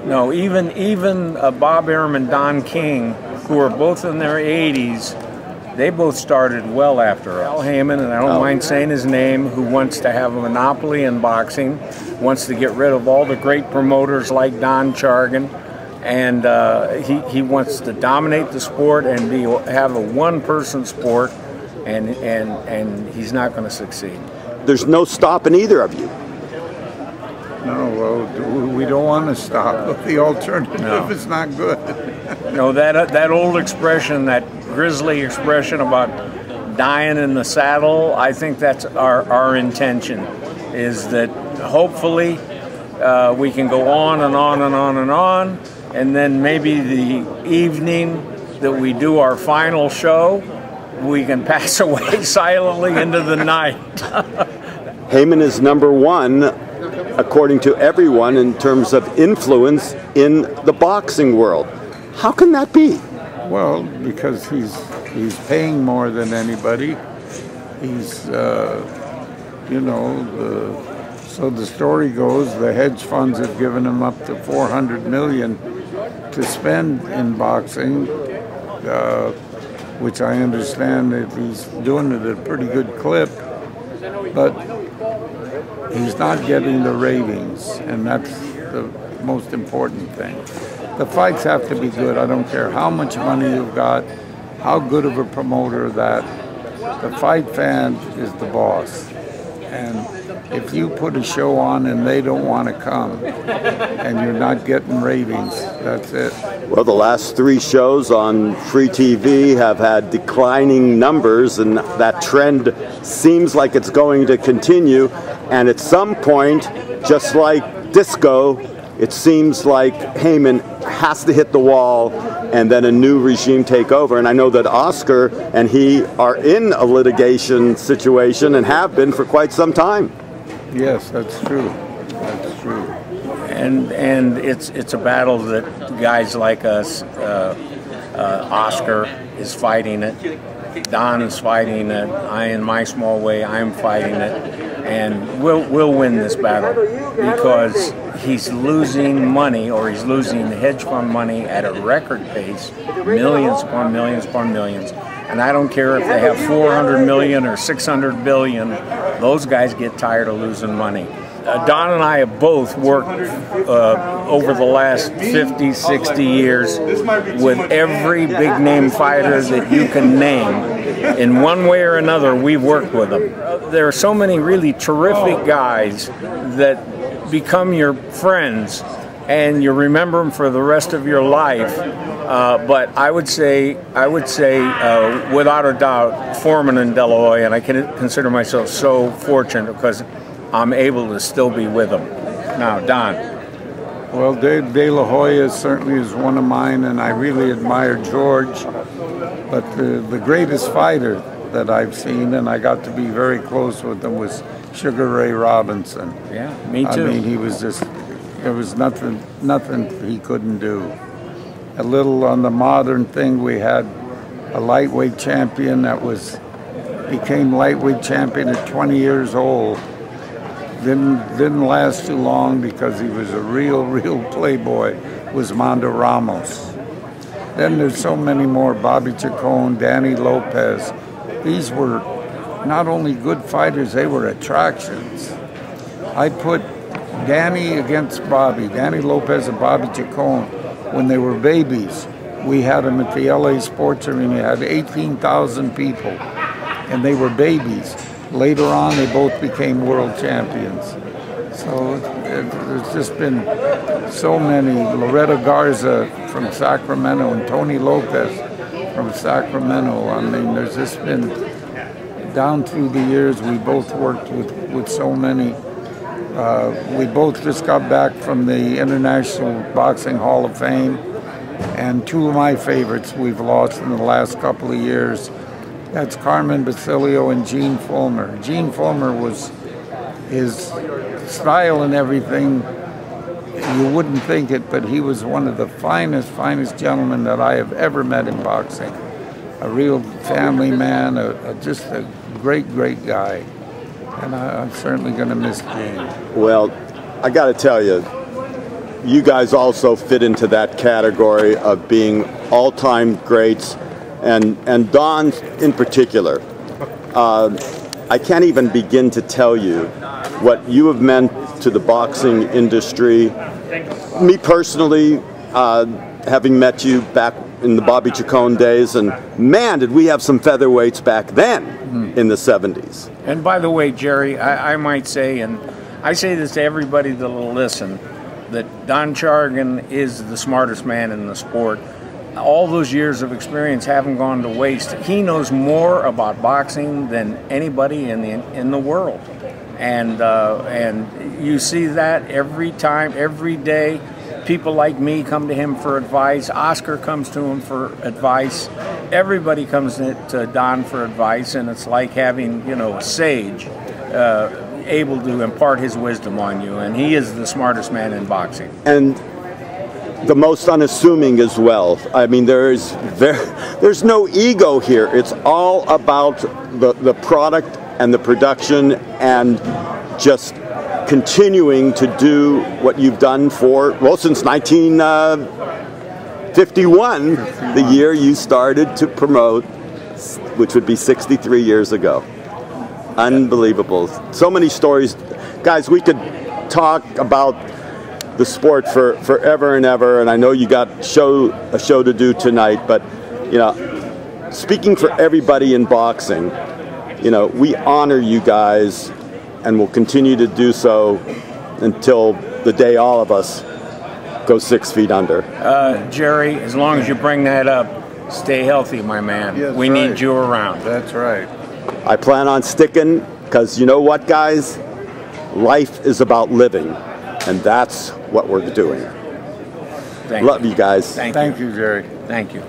No, even Bob Arum and Don King, who are both in their 80s, they both started well after Al Heyman, and I don't mind saying his name, who wants to have a monopoly in boxing, wants to get rid of all the great promoters like Don Chargin, and he wants to dominate the sport and have a one-person sport, and he's not going to succeed. There's no stopping either of you. No, well, we don't want to stop, but the alternative is not good. No, that old expression, that grisly expression about dying in the saddle, I think that's our intention, is that hopefully we can go on and on and on and on, and then maybe the evening that we do our final show, we can pass away silently into the night. Heyman is #1, according to everyone, in terms of influence in the boxing world. How can that be? Well, because he's paying more than anybody. He's, you know, so the story goes, the hedge funds have given him up to $400 million to spend in boxing, which I understand that he's doing it at a pretty good clip, but he's not getting the ratings, and that's the most important thing. The fights have to be good. I don't care how much money you've got, how good of a promoter that. The fight fan is the boss. And if you put a show on and they don't want to come, and you're not getting ratings, that's it. Well, the last 3 shows on free TV have had declining numbers, and that trend seems like it's going to continue. And at some point, just like disco, it seems like Heyman has to hit the wall and then a new regime take over. And I know that Oscar and he are in a litigation situation and have been for quite some time. Yes, that's true. That's true. And it's a battle that guys like us, Oscar is fighting it, Don is fighting it, I in my small way, I'm fighting it, and we'll win this battle because he's losing money, or he's losing hedge fund money at a record pace, millions upon millions upon millions. And I don't care if they have 400 million or 600 billion, those guys get tired of losing money. Don and I have both worked over the last 50, 60 years with every big name fighter that you can name. In one way or another, we've worked with them. There are so many really terrific guys that become your friends and you remember them for the rest of your life. But I would say without a doubt, Foreman and De La Hoya, and I can consider myself so fortunate because I'm able to still be with them. Now, Don. Well, De La Hoya certainly is one of mine, and I really admire George. But the greatest fighter that I've seen, and I got to be very close with him, was Sugar Ray Robinson. Yeah, me too. I mean, he was just, there was nothing he couldn't do. A little on the modern thing, we had a lightweight champion that became lightweight champion at 20 years old. Didn't last too long because he was a real playboy, was Mondo Ramos. Then there's so many more, Bobby Chacon, Danny Lopez. These were not only good fighters, they were attractions. I put Danny against Bobby, Danny Lopez and Bobby Chacon, when they were babies. We had them at the LA Sports Arena, we had 18,000 people, and they were babies. Later on, they both became world champions. So there's just been so many. Loretta Garza from Sacramento and Tony Lopez from Sacramento. I mean, there's just been, down through the years, we both worked with so many. We both just got back from the International Boxing Hall of Fame, and 2 of my favorites we've lost in the last couple of years. That's Carmen Basilio and Gene Fulmer. Gene Fulmer was, his style and everything, you wouldn't think it, but he was one of the finest gentlemen that I have ever met in boxing. A real family man, just a great guy. And I'm certainly going to miss Gene. Well, I got to tell you, you guys also fit into that category of being all-time greats, and Don in particular. I can't even begin to tell you what you have meant to the boxing industry. Me personally, having met you back in the Bobby Chacon days, and man, did we have some featherweights back then in the 70s. And by the way, Jerry, I might say, and I say this to everybody that will listen, that Don Chargin is the smartest man in the sport. All those years of experience haven't gone to waste. He knows more about boxing than anybody in the world, and you see that every time, every day. People like me come to him for advice. Oscar comes to him for advice. Everybody comes to Don for advice, and it's like having, you know, a sage able to impart his wisdom on you. And he is the smartest man in boxing. And the most unassuming as well. I mean, there's no ego here. It's all about the product and the production, and just continuing to do what you've done since 1951, the year you started to promote, which would be 63 years ago. Unbelievable. So many stories. Guys, we could talk about the sport for forever and ever, and I know you got a show to do tonight, but, you know, speaking for everybody in boxing, you know, we honor you guys, and will continue to do so until the day all of us go 6 feet under. Jerry, as long as you bring that up, stay healthy, my man. Yes, we need you around. That's right. I plan on sticking, because you know what, guys? Life is about living, and that's what we're doing. Thank Love you. You guys. Thank you, Jerry. Thank you.